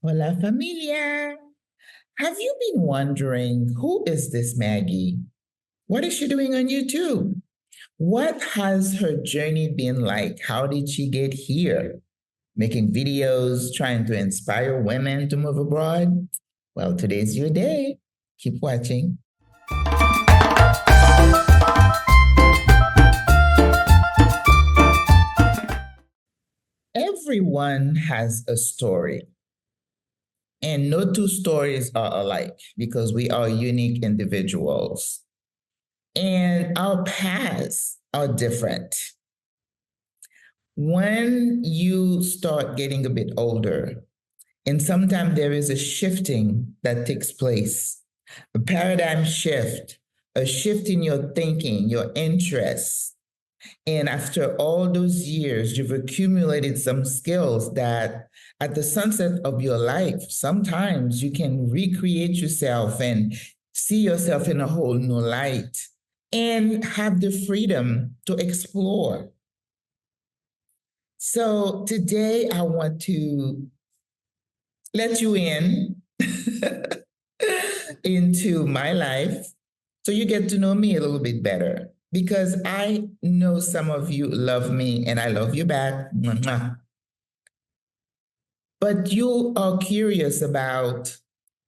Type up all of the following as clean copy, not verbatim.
Hola familia. Have you been wondering who is this Maggie? What is she doing on YouTube? What has her journey been like? How did she get here? Making videos, trying to inspire women to move abroad? Well, today's your day. Keep watching. Everyone has a story. And no two stories are alike because we are unique individuals. And our paths are different. When you start getting a bit older, and sometimes there is a shifting that takes place, a paradigm shift, a shift in your thinking, your interests. And after all those years, you've accumulated some skills that at the sunset of your life, sometimes you can recreate yourself and see yourself in a whole new light and have the freedom to explore. So today I want to let you in into my life so you get to know me a little bit better because I know some of you love me and I love you back. But you are curious about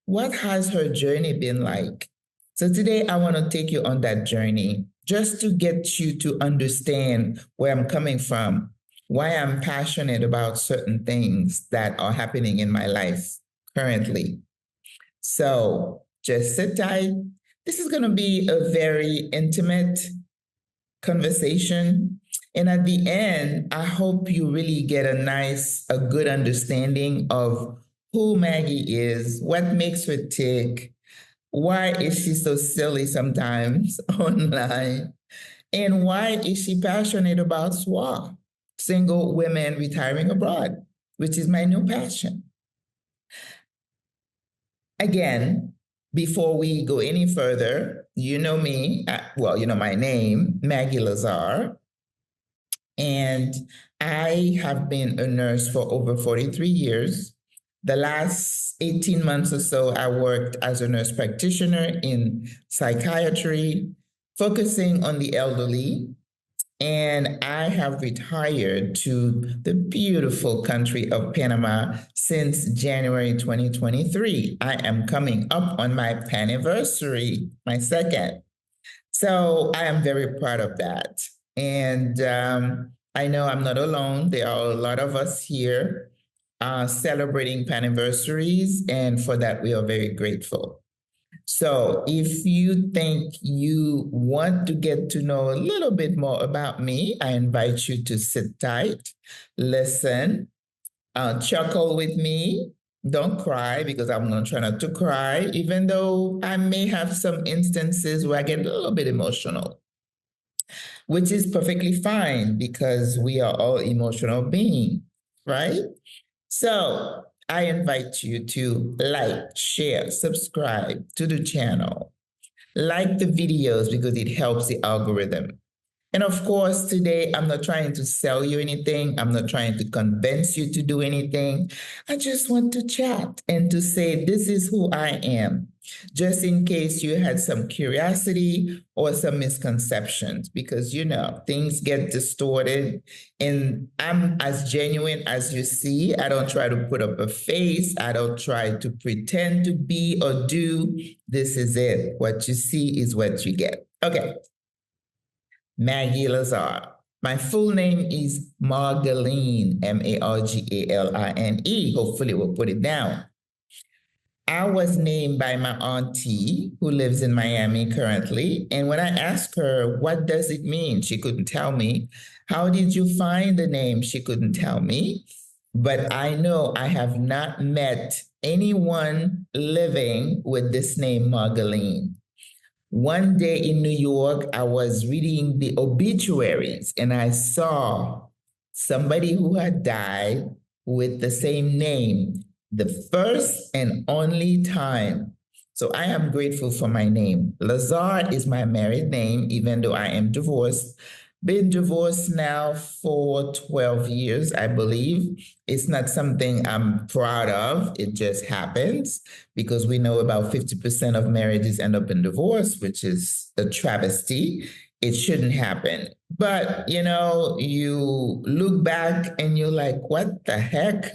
what has her journey been like. So today I want to take you on that journey just to get you to understand where I'm coming from, why I'm passionate about certain things that are happening in my life currently. So just sit tight. This is going to be a very intimate conversation. And at the end, I hope you really get a good understanding of who Maggie is, what makes her tick, why is she so silly sometimes online, and why is she passionate about SWRA, single women retiring abroad, which is my new passion. Again, before we go any further, you know me, well, you know my name, Maggie Lazarre, and I have been a nurse for over 43 years. The last 18 months or so, I worked as a nurse practitioner in psychiatry, focusing on the elderly. And I have retired to the beautiful country of Panama since January 2023. I am coming up on my paniversary, my second. So I am very proud of that. And I know I'm not alone. There are a lot of us here celebrating paniversaries. And for that, we are very grateful. So if you think you want to get to know a little bit more about me, I invite you to sit tight, listen, chuckle with me. Don't cry because I'm not trying not to cry, even though I may have some instances where I get a little bit emotional, which is perfectly fine because we are all emotional beings, right? So I invite you to like, share, subscribe to the channel. Like the videos because it helps the algorithm. And of course, today I'm not trying to sell you anything. I'm not trying to convince you to do anything. I just want to chat and to say, this is who I am, just in case you had some curiosity or some misconceptions, because you know, things get distorted. And I'm as genuine as you see. I don't try to put up a face. I don't try to pretend to be or do. This is it. What you see is what you get. Okay. Maggie Lazarre. My full name is Margaline, Margaline. Hopefully, we'll put it down. I was named by my auntie who lives in Miami currently. And when I asked her, what does it mean? She couldn't tell me. How did you find the name? She couldn't tell me. But I know I have not met anyone living with this name, Margaline. One day in New York, I was reading the obituaries and I saw somebody who had died with the same name, the first and only time. So I am grateful for my name. Lazarre is my married name, even though I am divorced. been divorced now for 12 years, I believe. It's not something I'm proud of. It just happens because we know about 50% of marriages end up in divorce, which is a travesty. It shouldn't happen. But, you look back and you're like, what the heck?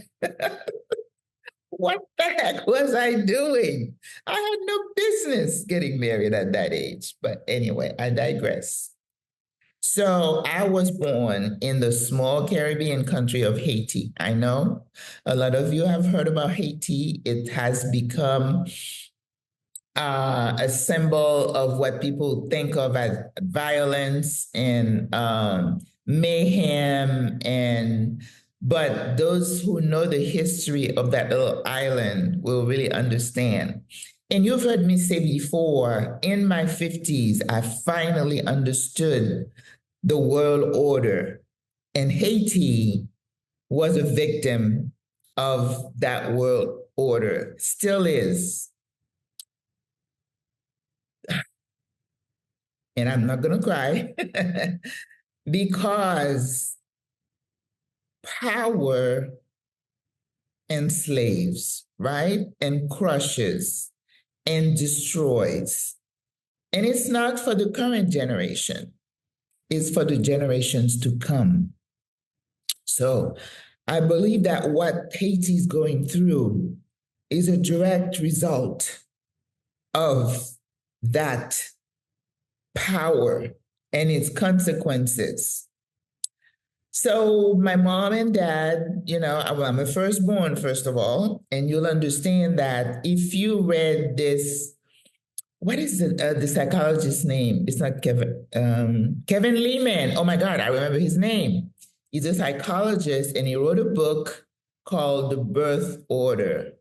What the heck was I doing? I had no business getting married at that age. But anyway, I digress. So I was born in the small Caribbean country of Haiti. I know a lot of you have heard about Haiti. It has become a symbol of what people think of as violence and mayhem, but those who know the history of that little island will really understand. And you've heard me say before, in my 50s, I finally understood the world order. And Haiti was a victim of that world order, still is. And I'm not going to cry because power enslaves, right? And crushes and destroys. And it's not for the current generation, it's for the generations to come. So I believe that what Haiti is going through is a direct result of that power and its consequences. So my mom and dad, I'm a firstborn, first of all, and you'll understand that if you read this, what is the psychologist's name? It's not Kevin, Kevin Lehman. Oh my God, I remember his name. He's a psychologist and he wrote a book called The Birth Order.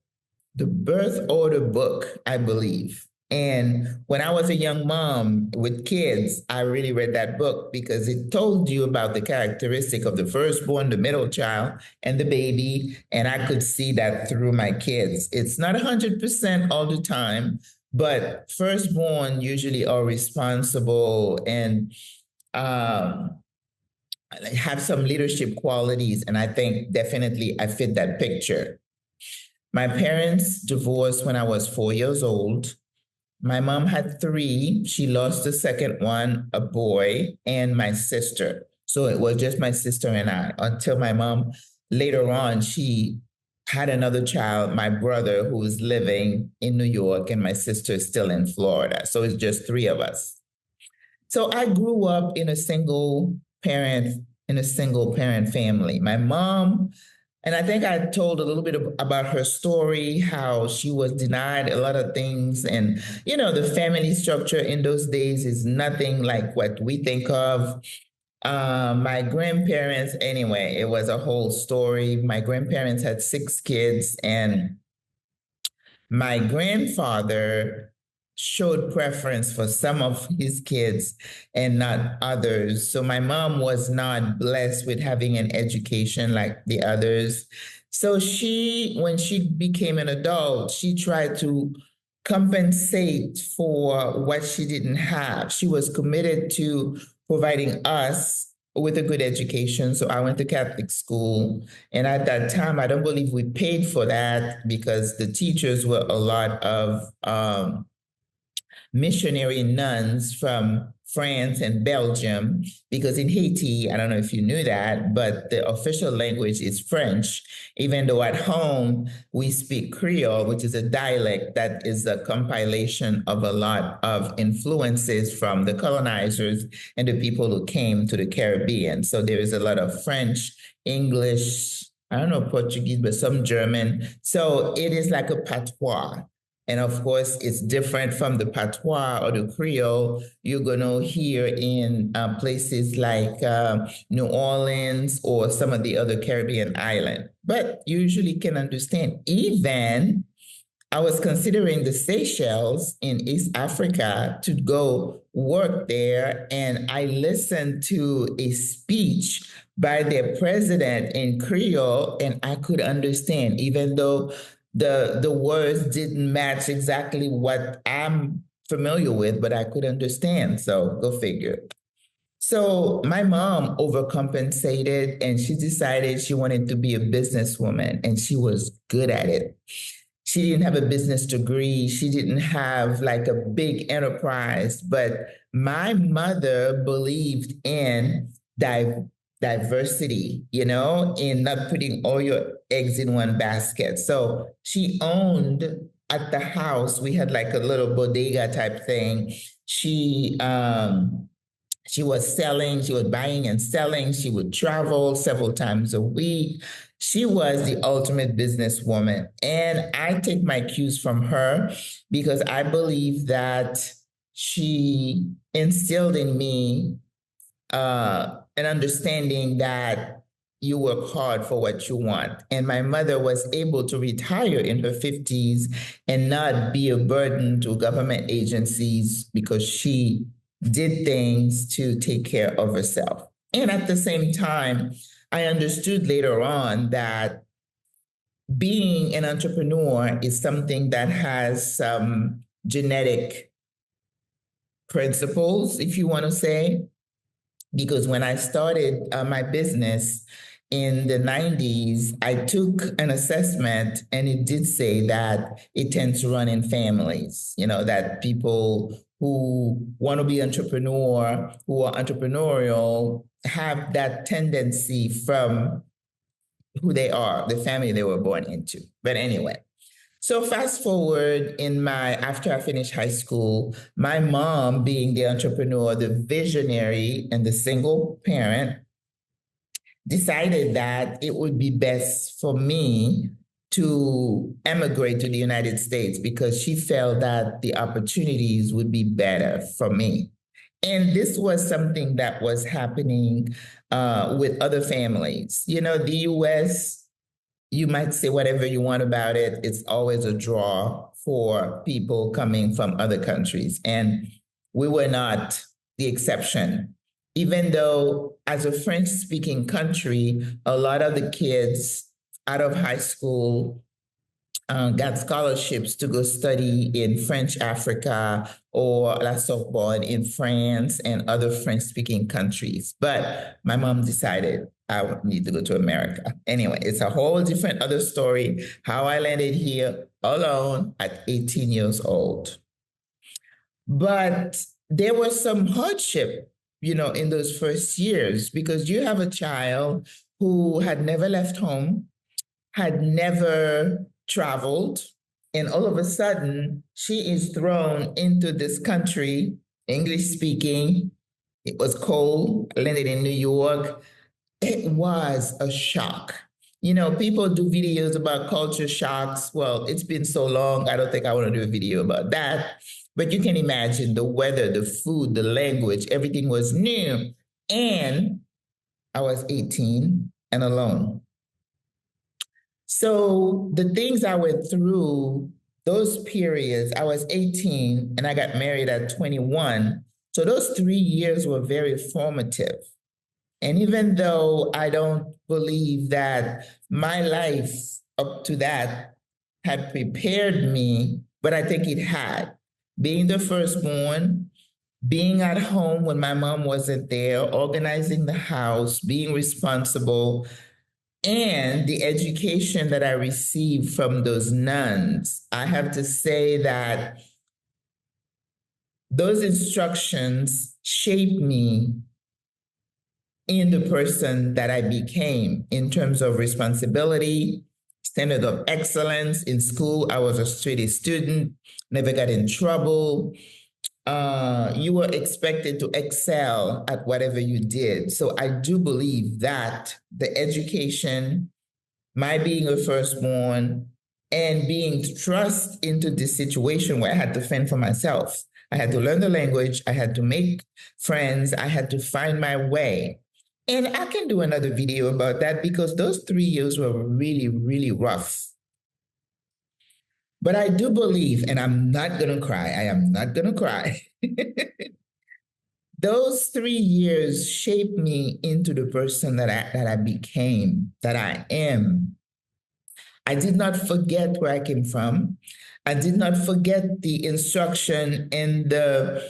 The Birth Order book, I believe. And when I was a young mom with kids, I really read that book because it told you about the characteristic of the firstborn, the middle child, and the baby. And I could see that through my kids. It's not 100% all the time, but firstborn usually are responsible and have some leadership qualities. And I think definitely I fit that picture. My parents divorced when I was 4 years old. My mom had three. She lost the second one, a boy, and my sister. So it was just my sister and I until my mom, later on, she had another child, my brother, who was living in New York, and my sister is still in Florida. So it's just three of us. So I grew up in a single parent family. My mom, and I think I told a little bit about her story, how she was denied a lot of things. And, the family structure in those days is nothing like what we think of. My grandparents, anyway, it was a whole story. My grandparents had 6 kids, and my grandfather showed preference for some of his kids and not others. So my mom was not blessed with having an education like the others. So when she became an adult, she tried to compensate for what she didn't have. She was committed to providing us with a good education. So I went to Catholic school. And at that time, I don't believe we paid for that because the teachers were a lot of missionary nuns from France and Belgium, because in Haiti, I don't know if you knew that, but the official language is French, even though at home we speak Creole, which is a dialect that is a compilation of a lot of influences from the colonizers and the people who came to the Caribbean. So there is a lot of French, English, I don't know Portuguese, but some German. So it is like a patois. And of course, it's different from the patois or the Creole you're going to hear in places like New Orleans or some of the other Caribbean islands. But you usually can understand. Even I was considering the Seychelles in East Africa to go work there, and I listened to a speech by their president in Creole, and I could understand, even though the words didn't match exactly what I'm familiar with, but I could understand. So go figure. So my mom overcompensated and she decided she wanted to be a businesswoman and she was good at it. She didn't have a business degree. She didn't have like a big enterprise, but my mother believed in diversity, in not putting all your eggs in one basket. So she owned at the house, we had like a little bodega type thing. She was selling, she was buying and selling, she would travel several times a week. She was the ultimate businesswoman. And I take my cues from her because I believe that she instilled in me an understanding that you work hard for what you want. And my mother was able to retire in her 50s and not be a burden to government agencies because she did things to take care of herself. And at the same time, I understood later on that being an entrepreneur is something that has some genetic principles, if you want to say, because when I started my business in the 90s, I took an assessment and it did say that it tends to run in families, that people who want to be entrepreneur, who are entrepreneurial, have that tendency from who they are, the family they were born into. But anyway, so fast forward after I finished high school, my mom being the entrepreneur, the visionary, and the single parent, decided that it would be best for me to emigrate to the United States because she felt that the opportunities would be better for me. And this was something that was happening with other families. The US, you might say whatever you want about it. It's always a draw for people coming from other countries. And we were not the exception. Even though, as a French speaking country, a lot of the kids out of high school got scholarships to go study in French Africa or La Sorbonne in France and other French speaking countries. But my mom decided I would need to go to America. Anyway, it's a whole different other story how I landed here alone at 18 years old. But there was some hardship, in those first years because you have a child who had never left home, had never traveled, and all of a sudden she is thrown into this country, English speaking. It was cold. I landed in New York. It was a shock. People do videos about culture shocks. Well, it's been so long, I don't think I want to do a video about that. But you can imagine the weather, the food, the language, everything was new. And I was 18 and alone. So the things I went through, those periods, I was 18 and I got married at 21. So those 3 years were very formative. And even though I don't believe that my life up to that had prepared me, but I think it had. Being the firstborn, being at home when my mom wasn't there, organizing the house, being responsible, and the education that I received from those nuns, I have to say that those instructions shaped me in the person that I became in terms of responsibility, standard of excellence. In school, I was a straight A student, never got in trouble. You were expected to excel at whatever you did. So I do believe that the education, my being a firstborn, and being thrust into this situation where I had to fend for myself. I had to learn the language. I had to make friends. I had to find my way. And I can do another video about that because those 3 years were really, really rough. But I do believe, and I'm not going to cry, I am not going to cry. Those 3 years shaped me into the person that I became, that I am. I did not forget where I came from. I did not forget the instruction and the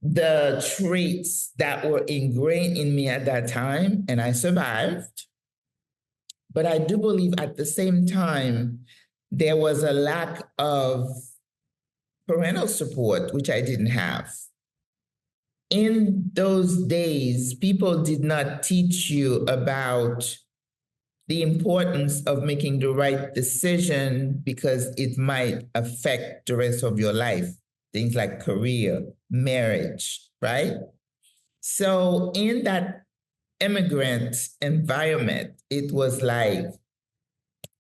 the traits that were ingrained in me at that time, and I survived. But I do believe at the same time, there was a lack of parental support, which I didn't have. In those days, people did not teach you about the importance of making the right decision because it might affect the rest of your life. Things like career, marriage, right? So in that immigrant environment, it was like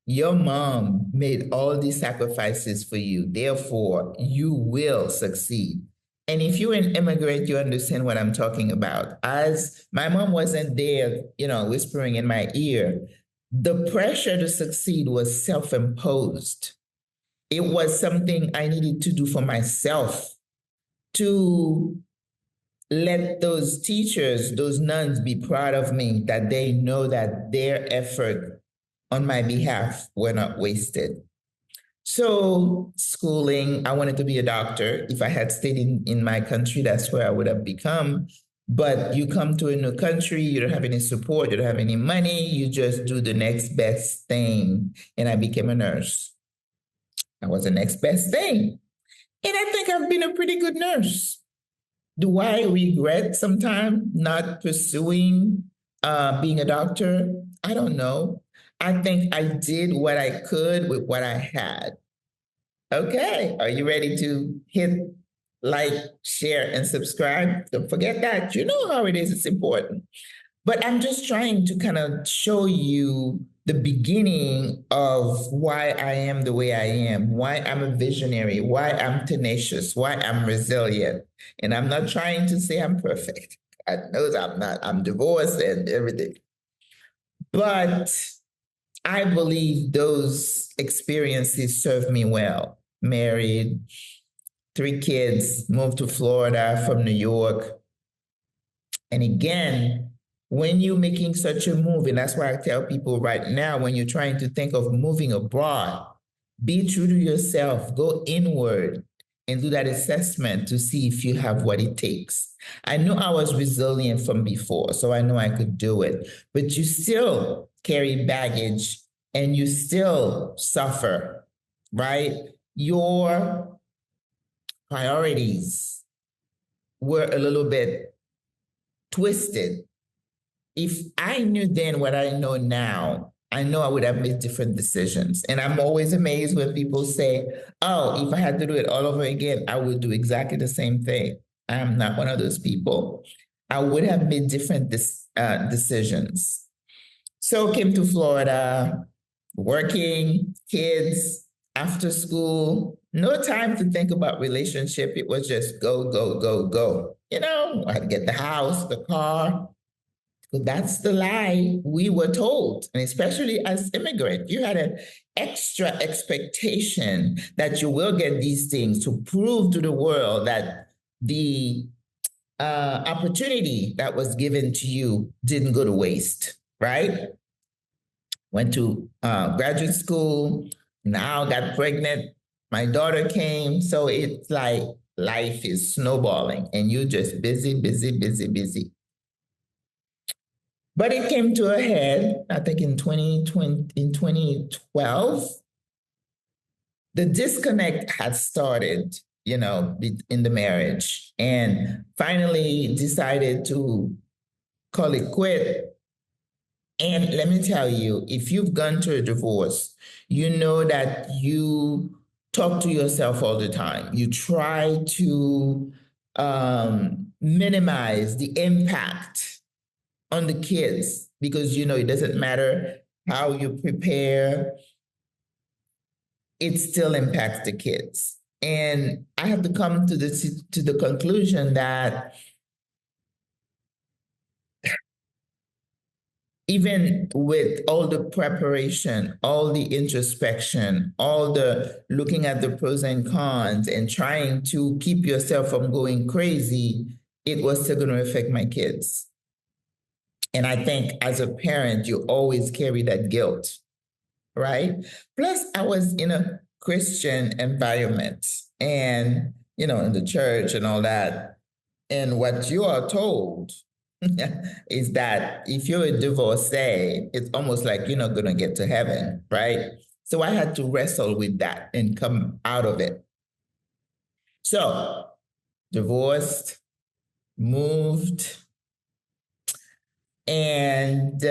your mom made all these sacrifices for you, therefore you will succeed. And if you're an immigrant, you understand what I'm talking about. As my mom wasn't there, whispering in my ear, the pressure to succeed was self-imposed. It was something I needed to do for myself to let those teachers, those nuns be proud of me, that they know that their effort on my behalf were not wasted. So schooling, I wanted to be a doctor. If I had stayed in my country, that's where I would have become. But you come to a new country, you don't have any support, you don't have any money, you just do the next best thing. And I became a nurse. I was the next best thing. And I think I've been a pretty good nurse. Do I regret sometimes not pursuing being a doctor? I don't know. I think I did what I could with what I had. Okay, are you ready to hit like, share, and subscribe? Don't forget that. You know how it is, it's important. But I'm just trying to kind of show you the beginning of why I am the way I am, why I'm a visionary, why I'm tenacious, why I'm resilient. And I'm not trying to say I'm perfect. God knows I'm not. I'm divorced and everything. But I believe those experiences served me well. Married, 3 kids, moved to Florida from New York. And again, when you're making such a move, and that's why I tell people right now, when you're trying to think of moving abroad, be true to yourself, go inward and do that assessment to see if you have what it takes. I knew I was resilient from before, so I know I could do it, but you still carry baggage and you still suffer, right? Your priorities were a little bit twisted. If I knew then what I know now, I know I would have made different decisions. And I'm always amazed when people say, oh, if I had to do it all over again, I would do exactly the same thing. I'm not one of those people. I would have made different decisions. So came to Florida, working, kids, after school, no time to think about relationship. It was just go, go, go, go. I had to get the house, the car. That's the lie we were told. And especially as immigrants, you had an extra expectation that you will get these things to prove to the world that the opportunity that was given to you didn't go to waste, right? Went to graduate school, now got pregnant. My daughter came. So it's like life is snowballing and you're just busy, busy, busy, busy. But it came to a head, I think in 2012, the disconnect had started, in the marriage, and finally decided to call it quit. And let me tell you, if you've gone through a divorce, you know that you talk to yourself all the time. You try to minimize the impact on the kids because, it doesn't matter how you prepare, it still impacts the kids. And I have to come to the conclusion that even with all the preparation, all the introspection, all the looking at the pros and cons and trying to keep yourself from going crazy, it was still going to affect my kids. And I think as a parent, you always carry that guilt, right? Plus, I was in a Christian environment and, in the church and all that. And what you are told is that if you're a divorcee, it's almost like you're not going to get to heaven, right? So I had to wrestle with that and come out of it. So, divorced, moved, and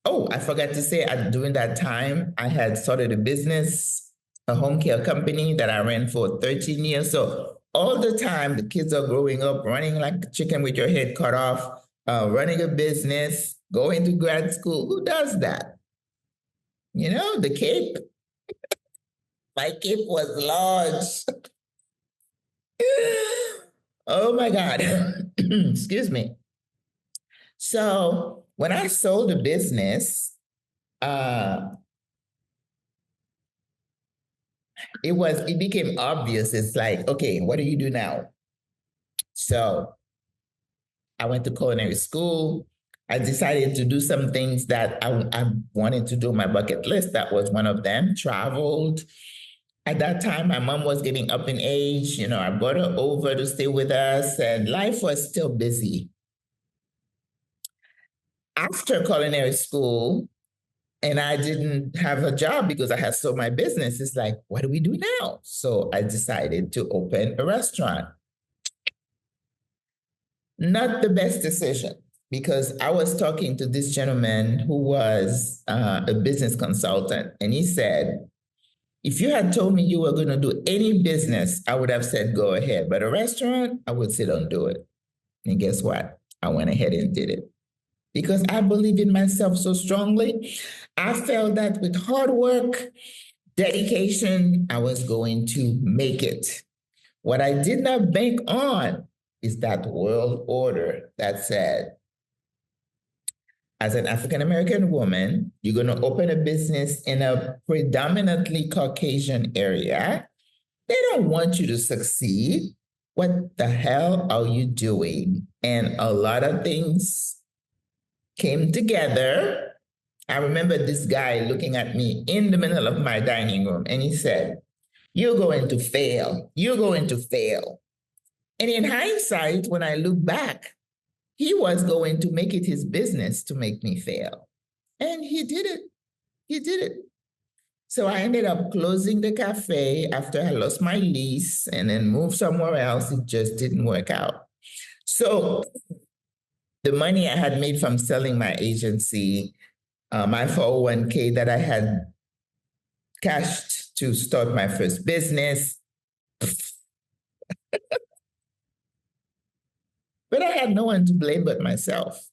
oh, I forgot to say, during that time, I had started a business, a home care company that I ran for 13 years. So all the time, the kids are growing up, running like a chicken with your head cut off, running a business, going to grad school. Who does that? You know, the cape. My cape was large. Oh my God. Excuse me. So when I sold the business, it became obvious. It's like, okay, what do you do now? So I went to culinary school. I decided to do some things that I wanted to do on my bucket list. That was one of them. Traveled. At that time, my mom was getting up in age. You know, I brought her over to stay with us, and life was still busy. After culinary school, and I didn't have a job because I had sold my business. It's like, what do we do now? So I decided to open a restaurant. Not the best decision because I was talking to this gentleman who was a business consultant, and he said, if you had told me you were going to do any business, I would have said, go ahead. But a restaurant, I would say, don't do it. And guess what? I went ahead and did it because I believe in myself so strongly. I felt that with hard work, dedication, I was going to make it. What I did not bank on is that world order that said, as an African American woman, you're going to open a business in a predominantly Caucasian area. They don't want you to succeed. What the hell are you doing? And a lot of things came together. I remember this guy looking at me in the middle of my dining room, and he said, you're going to fail. You're going to fail. And in hindsight, when I look back, he was going to make it his business to make me fail. And he did it. He did it. So I ended up closing the cafe after I lost my lease and then moved somewhere else. It just didn't work out. So the money I had made from selling my agency, my 401k that I had cashed to start my first business, but I had no one to blame but myself.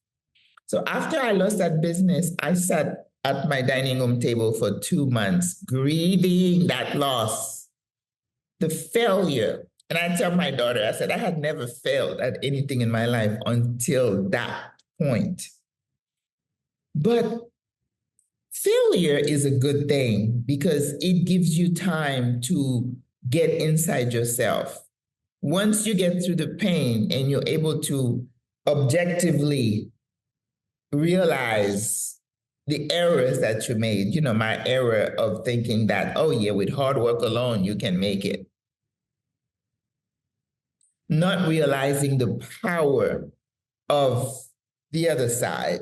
So after I lost that business, I sat at my dining room table for 2 months, grieving that loss, the failure. And I tell my daughter, I said, I had never failed at anything in my life until that point. But failure is a good thing because it gives you time to get inside yourself. Once you get through the pain and you're able to objectively realize the errors that you made, you know, my error of thinking that, oh yeah, with hard work alone, you can make it. Not realizing the power of the other side,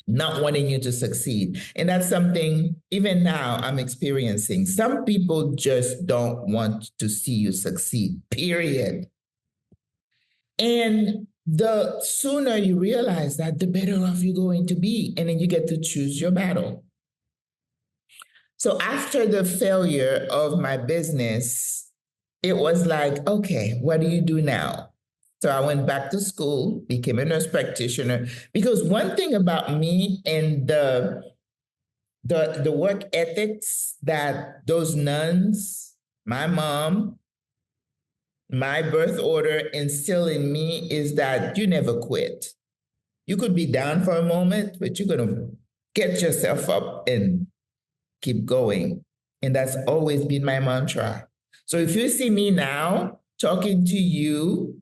not wanting you to succeed. And that's something even now I'm experiencing. Some people just don't want to see you succeed, period. And the sooner you realize that, the better off you're going to be. And then you get to choose your battle. So after the failure of my business, it was like, okay, what do you do now? So I went back to school, became a nurse practitioner, because one thing about me and the work ethics that those nuns, my mom, my birth order instill in me is that you never quit. You could be down for a moment, but you're going to get yourself up and keep going. And that's always been my mantra. So if you see me now talking to you,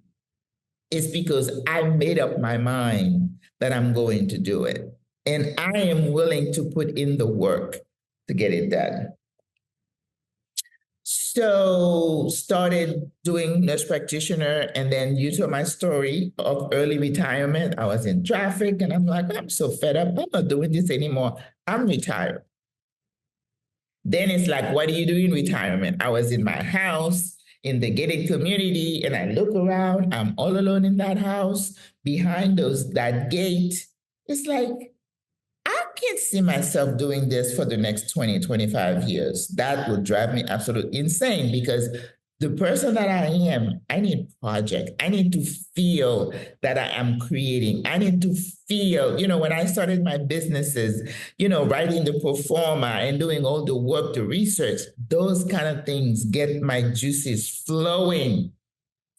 it's because I made up my mind that I'm going to do it. And I am willing to put in the work to get it done. So started doing nurse practitioner, and then you saw my story of early retirement. I was in traffic, and I'm like, I'm so fed up. I'm not doing this anymore. I'm retired. Then it's like, what do you do in retirement? I was in my house in the gated community, and I look around. I'm all alone in that house behind that gate. It's like, I can't see myself doing this for the next 20, 25 years. That would drive me absolutely insane because the person that I am, I need project. I need to feel that I am creating. I need to feel, when I started my businesses, writing the pro forma and doing all the work, the research, those kind of things get my juices flowing.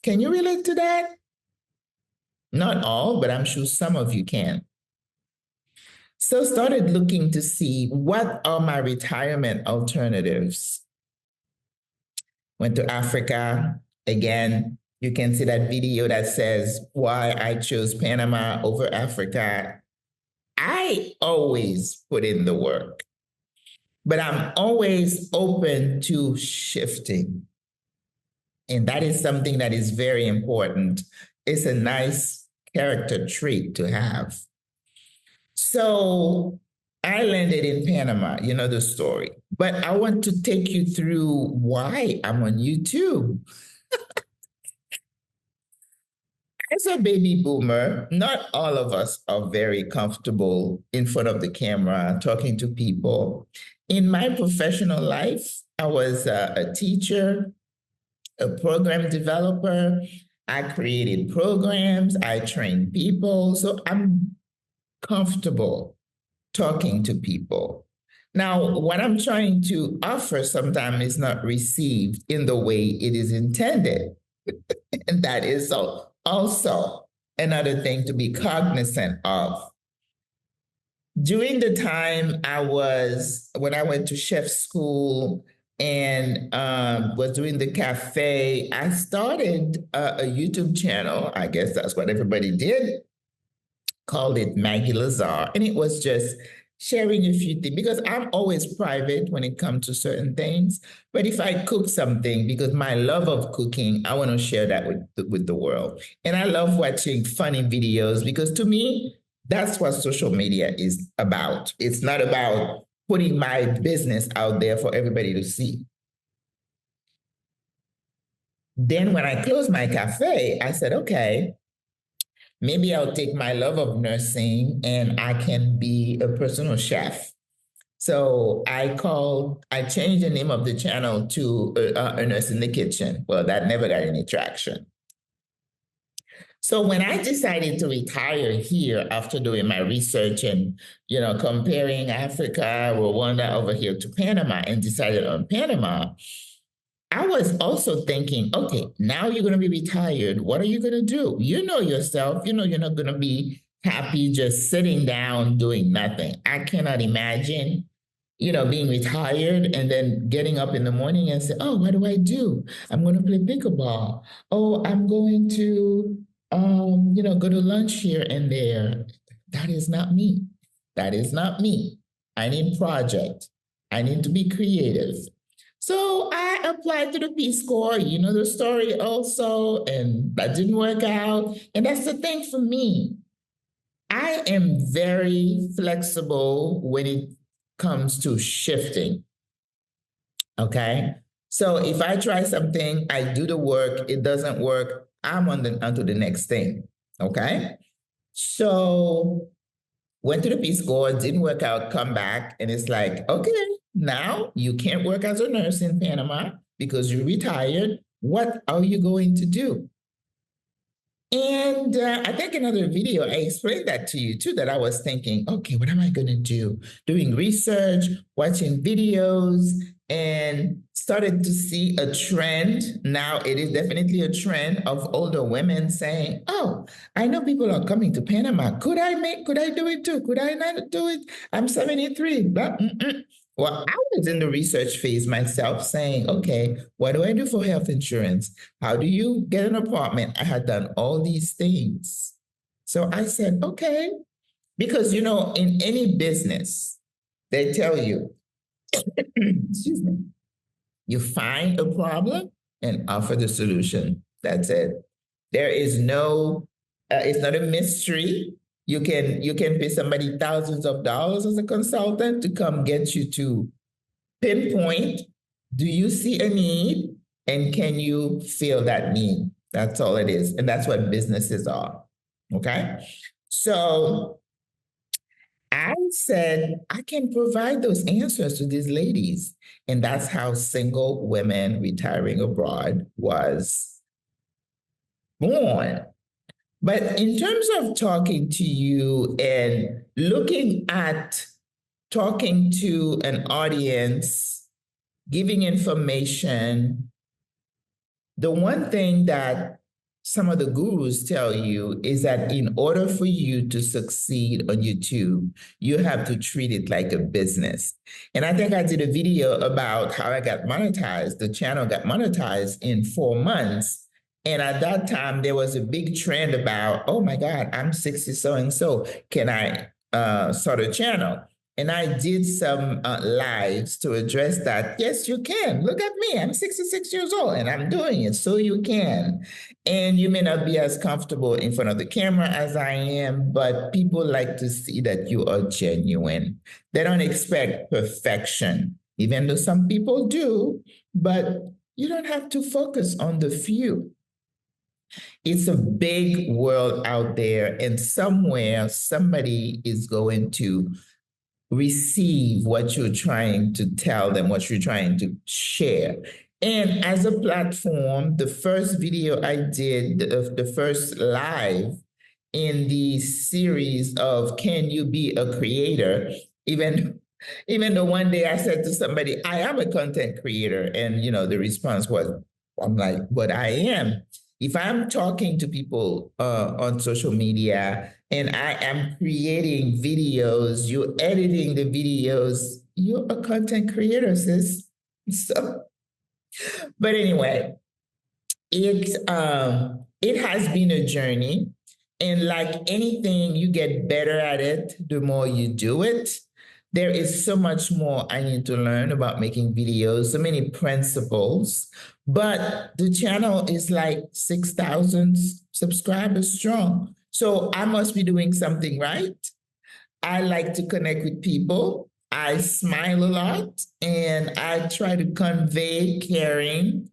Can you relate to that? Not all, but I'm sure some of you can. So started looking to see what are my retirement alternatives. Went to Africa. Again, you can see that video that says why I chose Panama over Africa. I always put in the work, but I'm always open to shifting. And that is something that is very important. It's a nice character trait to have. So I landed in Panama, you know the story. But I want to take you through why I'm on YouTube. As a baby boomer, not all of us are very comfortable in front of the camera talking to people. In my professional life, I was a teacher, a program developer. I created programs, I trained people. So I'm comfortable talking to people. Now, what I'm trying to offer sometimes is not received in the way it is intended. And that is also another thing to be cognizant of. During the time when I went to chef school and was doing the cafe, I started a YouTube channel. I guess that's what everybody did. Called it Maggie Lazarre. And it was just sharing a few things because I'm always private when it comes to certain things. But if I cook something, because my love of cooking, I want to share that with the world. And I love watching funny videos because to me, that's what social media is about. It's not about putting my business out there for everybody to see. Then when I closed my cafe, I said, okay, maybe I'll take my love of nursing and I can be a personal chef. So I changed the name of the channel to A Nurse in the Kitchen. Well, that never got any traction. So when I decided to retire here after doing my research and, comparing Africa, Rwanda over here to Panama and decided on Panama, I was also thinking, okay, now you're going to be retired. What are you going to do? You know yourself. You're not going to be happy just sitting down doing nothing. I cannot imagine, being retired and then getting up in the morning and say, oh, what do I do? I'm going to play pickleball. Oh, I'm going to, go to lunch here and there. That is not me. That is not me. I need project. I need to be creative. So I applied to the Peace Corps, you know the story also, and that didn't work out. And that's the thing for me. I am very flexible when it comes to shifting. Okay? So if I try something, I do the work, it doesn't work, I'm on to the next thing. Okay? So went to the Peace Corps, didn't work out, come back, and it's like, okay, now you can't work as a nurse in Panama because you're retired. What are you going to do? And I think another video, I explained that to you too, that I was thinking, okay, what am I going to do? Doing research, watching videos, and started to see a trend. Now it is definitely a trend of older women saying, oh, I know people are coming to Panama. Could I do it too? Could I not do it? I'm 73. But, Well, I was in the research phase myself saying, okay, what do I do for health insurance? How do you get an apartment? I had done all these things. So I said, okay, because, in any business, they tell you, excuse me, You find a problem and offer the solution. That's it. There is no, it's not a mystery. You can pay somebody thousands of dollars as a consultant to come get you to pinpoint, do you see a need and can you fill that need? That's all it is. And that's what businesses are. Okay. So I said, I can provide those answers to these ladies. And that's how Single Women Retiring Abroad was born. But in terms of talking to you and looking at talking to an audience, giving information, the one thing that some of the gurus tell you is that in order for you to succeed on YouTube, you have to treat it like a business. And I think I did a video about how I got monetized. The channel got monetized in 4 months. And at that time, there was a big trend about, oh my God, I'm 60 so and so. Can I start a channel? And I did some lives to address that. Yes, you can. Look at me. I'm 66 years old and I'm doing it. So you can. And you may not be as comfortable in front of the camera as I am, but people like to see that you are genuine. They don't expect perfection, even though some people do, but you don't have to focus on the few. It's a big world out there, and somewhere somebody is going to receive what you're trying to tell them, what you're trying to share. And as a platform, the first video I did, the first live in the series of Can You Be a Creator? Even though one day I said to somebody, I am a content creator. And, the response was, I'm like, but I am. If I'm talking to people on social media and I am creating videos, you're editing the videos, you're a content creator, sis. So, but anyway, it has been a journey. And like anything, you get better at it the more you do it. There is so much more I need to learn about making videos, so many principles. But the channel is like 6,000 subscribers strong. So I must be doing something right. I like to connect with people. I smile a lot and I try to convey caring,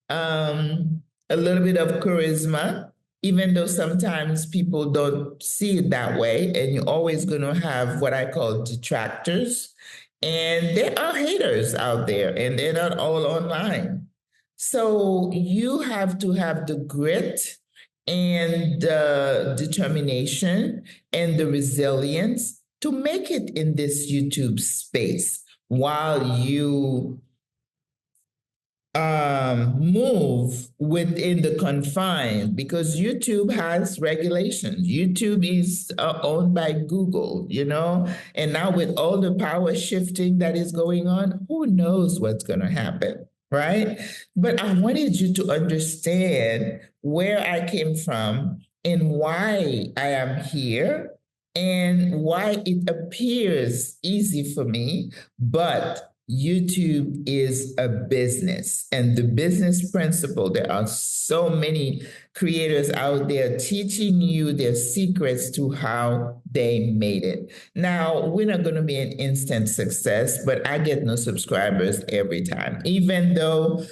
a little bit of charisma, even though sometimes people don't see it that way. And you're always going to have what I call detractors. And there are haters out there, and they're not all online. So you have to have the grit and the determination and the resilience to make it in this YouTube space while you move within the confines, because YouTube has regulations. YouTube is owned by Google, and now with all the power shifting that is going on, who knows what's going to happen, right? But I wanted you to understand where I came from and why I am here and why it appears easy for me, but YouTube is a business, and the business principle, there are so many creators out there teaching you their secrets to how they made it. Now, we're not going to be an instant success, but I get no subscribers every time, even though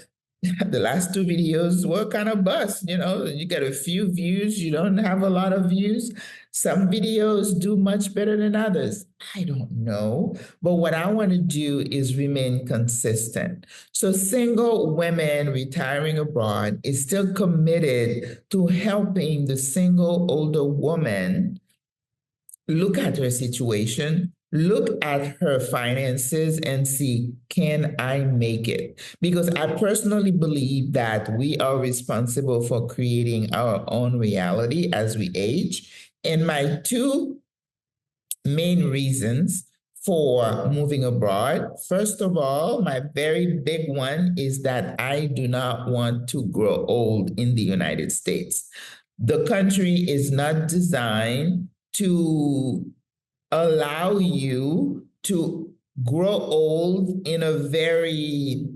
the last 2 videos were kind of bust. You get a few views, you don't have a lot of views. Some videos do much better than others. I don't know. But what I want to do is remain consistent. So Single Women Retiring Abroad is still committed to helping the single older woman look at her situation, look at her finances and see, can I make it? Because I personally believe that we are responsible for creating our own reality as we age. And my 2 main reasons for moving abroad, first of all, my very big one is that I do not want to grow old in the United States. The country is not designed to allow you to grow old in a very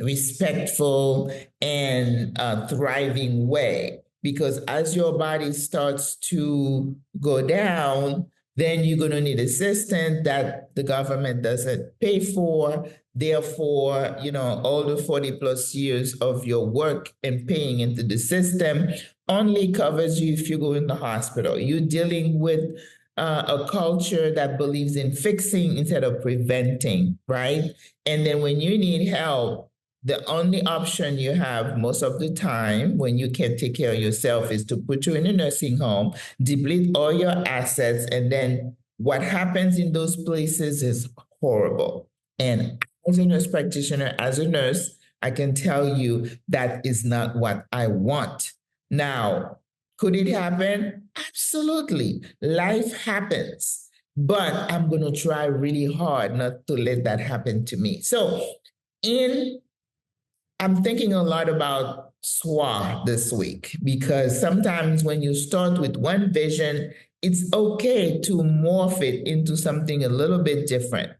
respectful, and thriving way. Because as your body starts to go down, then you're going to need assistance that the government doesn't pay for. Therefore, all the 40 plus years of your work and paying into the system only covers you if you go in the hospital. You're dealing with a culture that believes in fixing instead of preventing, right? And then when you need help, the only option you have most of the time when you can't take care of yourself is to put you in a nursing home, deplete all your assets, and then what happens in those places is horrible. And as a nurse practitioner, as a nurse, I can tell you that is not what I want. Now, could it happen? Absolutely. Life happens. But I'm going to try really hard not to let that happen to me. So, I'm thinking a lot about SWRA this week because sometimes when you start with one vision, it's okay to morph it into something a little bit different.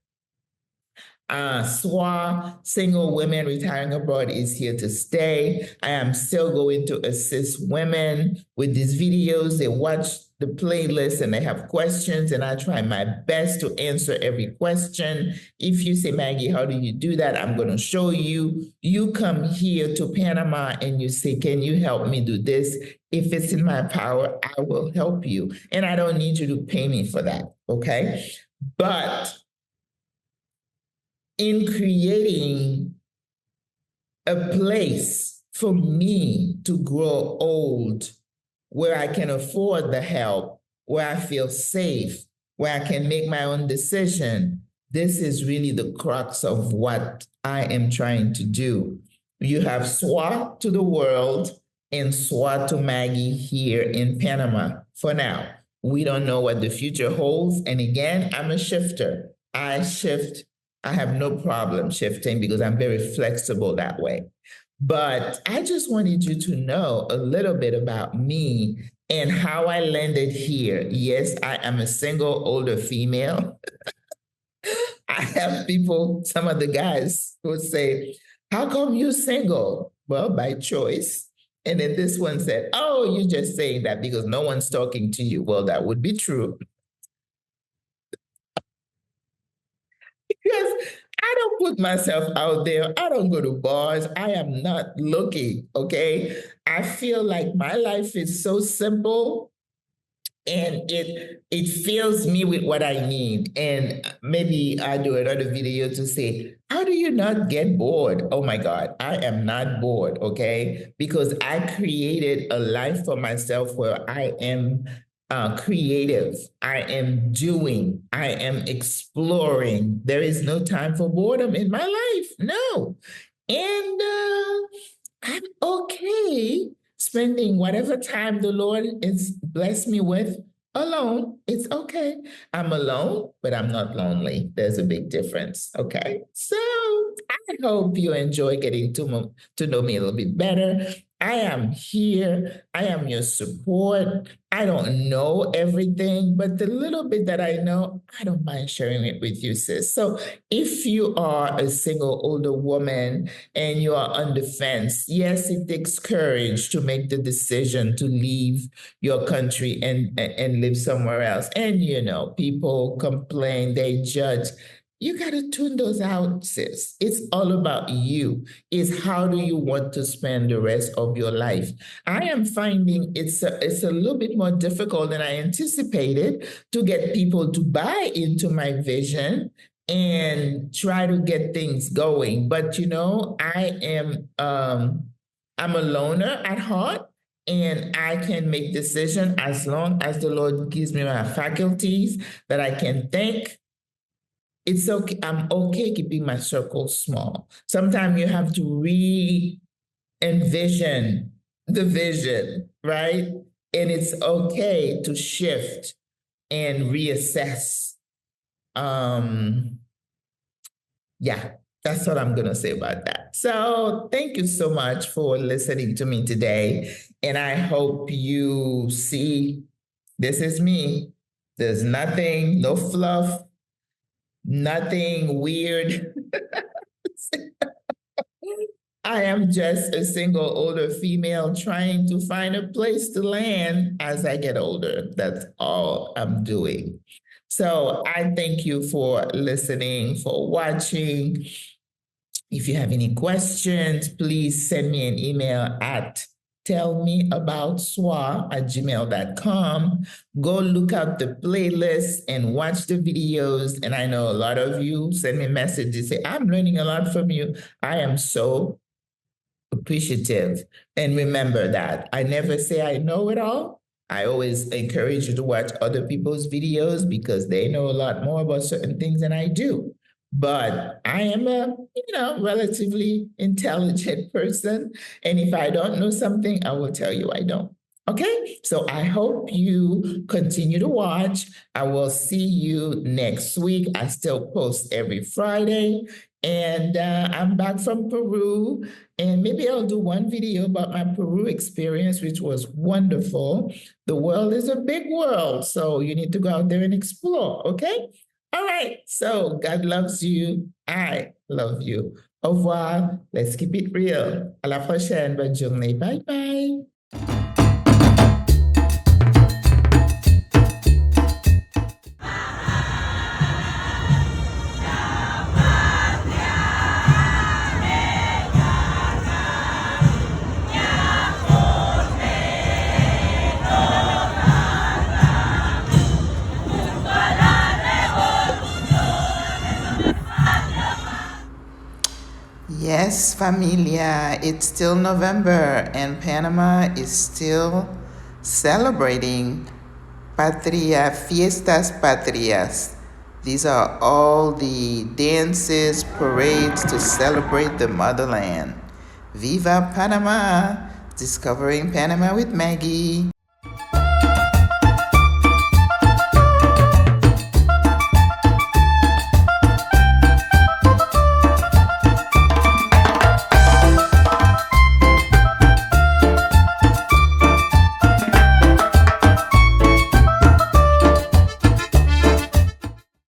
SWRA, Single Women Retiring Abroad, is here to stay. I am still going to assist women with these videos. They watch the playlist and they have questions, and I try my best to answer every question. If you say, Maggie, how do you do that? I'm going to show you. You come here to Panama and you say, can you help me do this? If it's in my power, I will help you. And I don't need you to pay me for that, okay? But in creating a place for me to grow old where I can afford the help, where I feel safe, where I can make my own decision, this is really the crux of what I am trying to do. You have SWRA to the world and SWRA to Maggie here in Panama for now. We don't know what the future holds. And again, I'm a shifter. I shift. I have no problem shifting because I'm very flexible that way. But I just wanted you to know a little bit about me and how I landed here. Yes, I am a single older female. I have people, some of the guys would say, how come you're single? Well, by choice. And then this one said, oh, you're just saying that because no one's talking to you. Well, that would be true. Because I don't put myself out there. I don't go to bars. I am not looking, okay? I feel like my life is so simple and it fills me with what I need. And maybe I do another video to say, how do you not get bored? Oh my God, I am not bored, okay? Because I created a life for myself where I am creative. I am doing. I am exploring. There is no time for boredom in my life. No. And I'm okay spending whatever time the Lord is blessed me with alone. It's okay. I'm alone, but I'm not lonely. There's a big difference. Okay. So I hope you enjoy getting to know me a little bit better. I am here. I am your support. I don't know everything, but the little bit that I know, I don't mind sharing it with you, sis. So if you are a single older woman and you are on the fence, yes, it takes courage to make the decision to leave your country and live somewhere else. And people complain, they judge. You got to tune those out, sis. It's all about you. It's how do you want to spend the rest of your life? I am finding it's a little bit more difficult than I anticipated to get people to buy into my vision and try to get things going. But I'm a loner at heart. And I can make decisions as long as the Lord gives me my faculties that I can think. It's okay. I'm okay keeping my circle small. Sometimes you have to envision the vision, right? And it's okay to shift and reassess. Yeah, that's what I'm going to say about that. So thank you so much for listening to me today. And I hope you see this is me. There's nothing, no fluff, nothing weird. I am just a single older female trying to find a place to land as I get older. That's all I'm doing. So I thank you for listening, for watching. If you have any questions, please send me an email at tellmeaboutswa@gmail.com. Go look up the playlist and watch the videos. And I know a lot of you send me messages, say, I'm learning a lot from you. I am so appreciative. And remember that I never say I know it all. I always encourage you to watch other people's videos because they know a lot more about certain things than I do. But I am a, relatively intelligent person. And if I don't know something, I will tell you I don't. Okay, so I hope you continue to watch. I will see you next week. I still post every Friday. And I'm back from Peru. And maybe I'll do one video about my Peru experience, which was wonderful. The world is a big world, so you need to go out there and explore, okay? All right, so God loves you. I love you. Au revoir. Let's keep it real. À la prochaine. Bonne journée. Bye bye. Yes, familia, it's still November and Panama is still celebrating Patria, Fiestas Patrias. These are all the dances, parades to celebrate the motherland. Viva Panama! Discovering Panama with Maggie.